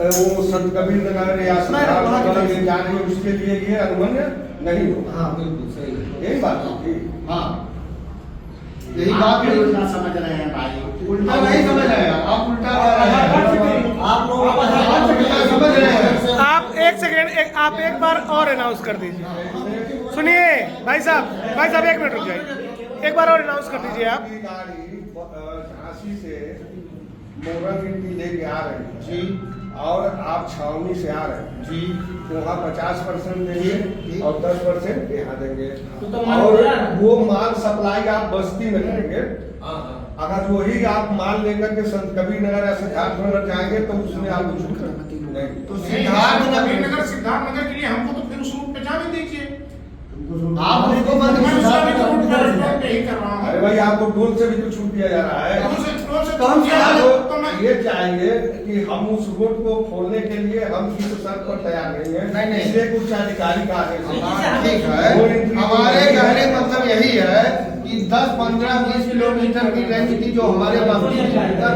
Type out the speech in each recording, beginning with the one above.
वो संत कबीर नगर या सिद्धार्थनगर जा रही है उसके लिए ये अनुमन्य नहीं होगा। हाँ बिल्कुल सही है, यही बात होगी। हाँ यही बात है। उल्टा समझ रहे हैं भाई, उल्टा नहीं समझ रहे हैं आप, उल्टा आप लोग उल्टा समझ रहे हैं। आप एक सेकेंड, आप एक बार और अनाउंस कर दीजिए। सुनिए भाई साहब 1 मिनट रुक जाइए, एक बार और अनाउंस कर दीजिए आप। गाड़ी झांसी से मोरन गिट्टी लेके आ रहे हैं जी और आप छावनी से आ रहे हैं जी, तो वहाँ 50% देंगे और 10% यहाँ देंगे। तो माल और दिया ना? वो माल सप्लाई आप बस्ती में करेंगे। हाँ अगर वही आप माल लेकर के संत कबीर नगर या सिद्धार्थनगर जाएंगे तो उसमें आप कुछ नहीं। तो सिद्धार्थ सिद्धार्थ सिद्धार्थनगर के लिए हमको तो फिर उस रूट पे जाने दीजिए। आप उसको बंद मैं कीजिए। उसका भी तो रूट पर रिपोर्ट नहीं कर रहा हूँ। अरे भाई आपको टोल से भी तो छूट दिया जा रहा है। टोल से तो हम तो मैं ये चाहिए कि हम उस रोड को खोलने के लिए हम किस शर्त पर तैयार नहीं है। नहीं। इसलिए कुछ अधिकारी का आदेश है। ठीक है, हमारे कहने मतलब यही है कि 10, 15, 20 किलोमीटर की रेंज की जो हमारे बस्ती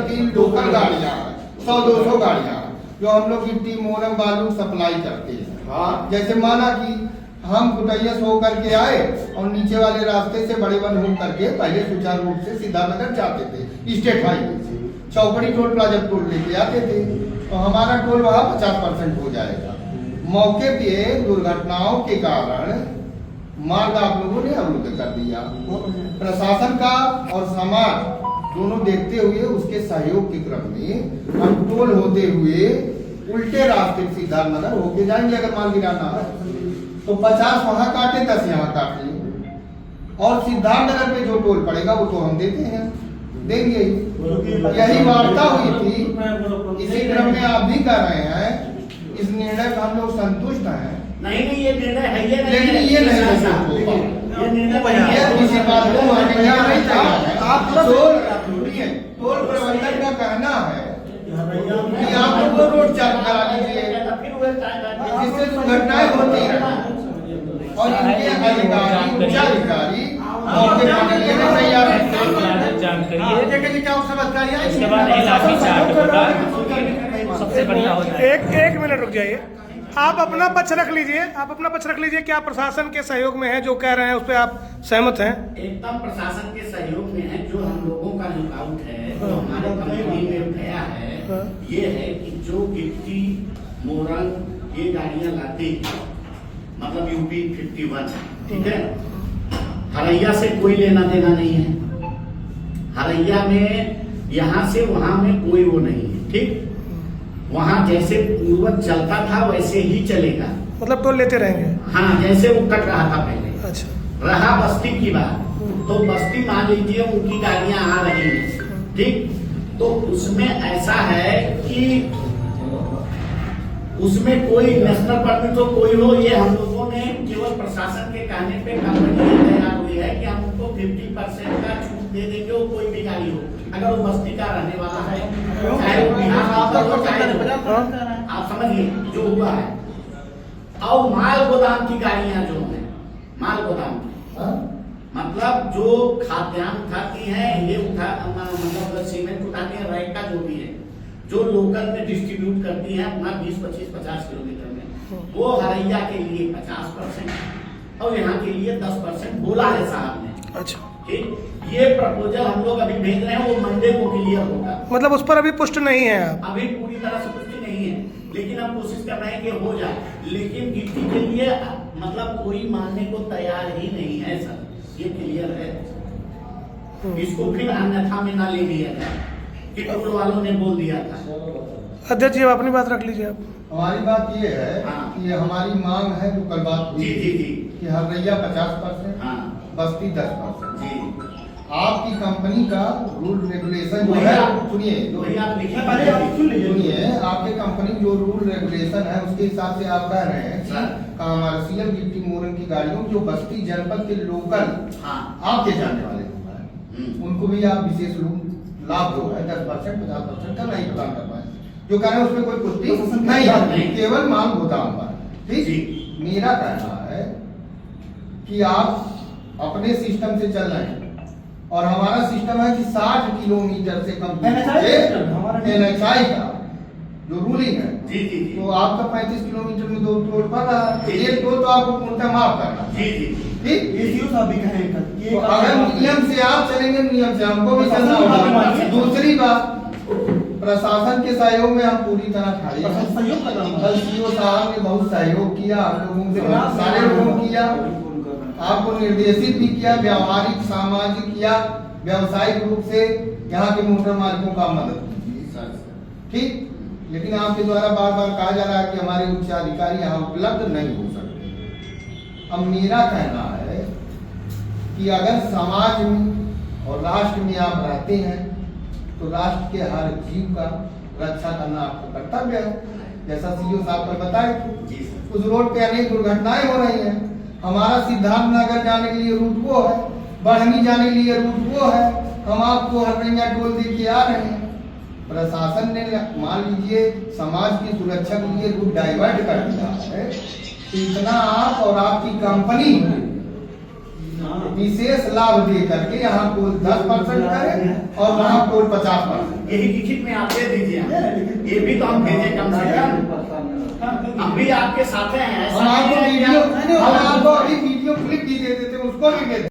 की लोकल गाड़ियाँ 100-200 गाड़ियाँ जो हम लोग गिट्टी मोरम बालू सप्लाई करते हैं। हाँ जैसे माना कि हम कुटैयस होकर के आए और नीचे वाले रास्ते से बड़े बन हो करके पहले सुचारू रूप से सिद्धार्थनगर जाते थे स्टेट हाईवे से, चौकड़ी टोल प्लाजा टोल लेके आते थे, तो हमारा टोल वहाँ 50% हो जाएगा। मौके पे दुर्घटनाओं के कारण मार्ग आप लोगों ने अवरुद्ध कर दिया। प्रशासन का और समाज दोनों देखते हुए उसके सहयोग के क्रम में हम टोल होते हुए उल्टे रास्ते सिद्धार्थनगर होके जाएंगे। अगर माल गिराना है तो 50 वहां काटे, 10 यहाँ काटे, और सिद्धार्थनगर पे जो टोल पड़ेगा वो तो हम देते हैं, देंगे ही। यही वार्ता हुई थी, इसी क्रम में आप भी कर रहे हैं। इस निर्णय पर हम लोग संतुष्ट हैं। नहीं ये निर्णय है, ये लेकिन ये नहीं है ये निर्णय ये किसी बात को मानने का नहीं चाहिए। आप टोल प्रबंधन का कहना है कि आप लोग को रोड चालू करा दीजिए जिससे दुर्घटनाएं होती हैं और इनके अधिकारी उच्च अधिकारी मौके पर लेने तैयार हैं। जानकारी देखिए जी क्या समझदारी है। इसके बाद इलाकी चार्ट होगा, सबसे बढ़िया हो जाएगा। एक मिनट रुक जाइए, आप अपना पक्ष रख लीजिए। क्या प्रशासन के सहयोग में है जो कह रहे हैं उस पर आप सहमत हैं? एकदम प्रशासन के सहयोग में है। जो हम लोगों का लुकआउट है, जो हमारे कंपनी में गया है, ये है कि जो गिट्टी मोरंग ये गाड़ियां लाती है, मतलब यूपी 51, ठीक है, हरैया से कोई लेना देना नहीं है। हरैया में यहाँ से वहां में कोई वो नहीं है, ठीक। वहां जैसे पूर्वज चलता था वैसे ही चलेगा, मतलब टोल लेते रहेंगे। हाँ जैसे वो कट रहा था पहले। अच्छा, रहा बस्ती की बात, तो बस्ती मान लीजिए उनकी गाड़ियां आ रही हैं, ठीक। तो उसमें ऐसा है कि उसमें कोई नेशनल परमिट हो कोई हो, ये हम लोगों ने केवल प्रशासन के कहने पे कंपनी तैयार हुई है कि हम उनको 50% का छूट दे देंगे। वो कोई भी गाड़ी हो, अगर वो बस्ती का रहने वाला है, चाहे वो बिहार का हो, चाहे आप समझिए जो हुआ है। और माल गोदाम की गाड़ियां जो है, माल गोदाम की मतलब जो खाद्यान्न उठाती हैं, ये मतलब सीमेंट उठाती है, रैक का जो भी है, जो लोकल में डिस्ट्रीब्यूट करती है अपना 20, 25, 50 किलोमीटर में, वो हरैया के लिए 50% और यहाँ के लिए 10% बोला है साहब ने। अच्छा, ठीक, ये प्रपोजल हम लोग अभी भेज रहे हैं, वो मंडे को क्लियर होगा। मतलब उस पर अभी पुष्ट नहीं है आप? अभी पूरी तरह से पुष्टि नहीं है, लेकिन हम कोशिश कर रहे हैं कि हो जाए। लेकिन गिट्टी के लिए मतलब कोई मानने को तैयार ही नहीं है सर, ये क्लियर है। इसको फिर अन्यथा में ना ले लिया जाए कि टोल वालों ने बोल दिया था। अध्यक्ष जी अपनी बात रख लीजिए आप। हमारी बात ये है हाँ। कि हमारी मांग है जो कल बात हुई जी जी जी कि हरैया 50%, हाँ बस्ती 10%। जी, आपकी कंपनी का रूल रेगुलेशन जो वही है, आप- सुनिए वही आप लिखिए। सुनिए, आपके कंपनी जो रूल रेगुलेशन है उसके हिसाब से आप कह रहे हैं कि कमर्शियल गिट्टी मोरंग की गाड़ियों जो बस्ती जनपद के लोकल हाँ आपके जाने वाले लोग हैं उनको भी आप विशेष लाभ जो है 10%, 50% का नहीं प्रदान कर पाए। जो कह रहे हैं उसमें कोई पुष्टि नहीं है, केवल माल गोदाम पर। ठीक, मेरा कहना है कि आप अपने सिस्टम से चल रहे हैं और हमारा सिस्टम है कि 60 किलोमीटर से कम NHI का जो रूलिंग है, जी जी जी तो आपका 35 किलोमीटर में 2 टोल पड़ रहा है, जी। एक टोल तो आपको पूर्णतः माफ करना जी जी ठीक। एसीओ साहब भी कहें तो अगर नियम से आप चलेंगे, नियम से हमको भी चलना होगा। दूसरी बात, प्रशासन के सहयोग में हम पूरी तरह खड़े हैं। सहयोग कर रहा हूँ। कल सीओ साहब ने बहुत सहयोग किया, हम लोगों से सारे लोगों को किया, आपको निर्देशित भी किया, व्यवहारिक सामाजिक या व्यावसायिक रूप से यहाँ के मोटर मालिकों का मदद कीजिए, ठीक। लेकिन आपके द्वारा बार बार कहा जा रहा है कि हमारे उच्च अधिकारी यहाँ उपलब्ध नहीं हो सकते। अब मेरा कहना है कि अगर समाज में और राष्ट्र में आप रहते हैं तो राष्ट्र के हर जीव का रक्षा करना आपका कर्तव्य है, जैसा सीओ साहब पर बताए थे। जी सर। उस रोड पे अनेक दुर्घटनाएं हो रही हैं। हमारा सिद्धार्थ नगर जाने के लिए रूट वो है, बढ़नी जाने के लिए रूट वो है, हम आपको हररैया टोल दे के आ रहे हैं। प्रशासन ने मान लीजिए समाज की सुरक्षा के लिए रूट डाइवर्ट कर दिया है, तो इतना आप और आपकी कंपनी विशेष लाभ दे करके यहाँ टोल 10% करे और वहाँ टोल 50%। यही लिखित में आप दे दीजिए, ये भी तो हम भेजे कम से कम, हम भी आपके साथ हैं। ऐसा हम नहीं आपको है कि वीडियो, आप- हम आपको अभी वीडियो क्लिप भी दे देते, उसको भी दे देते।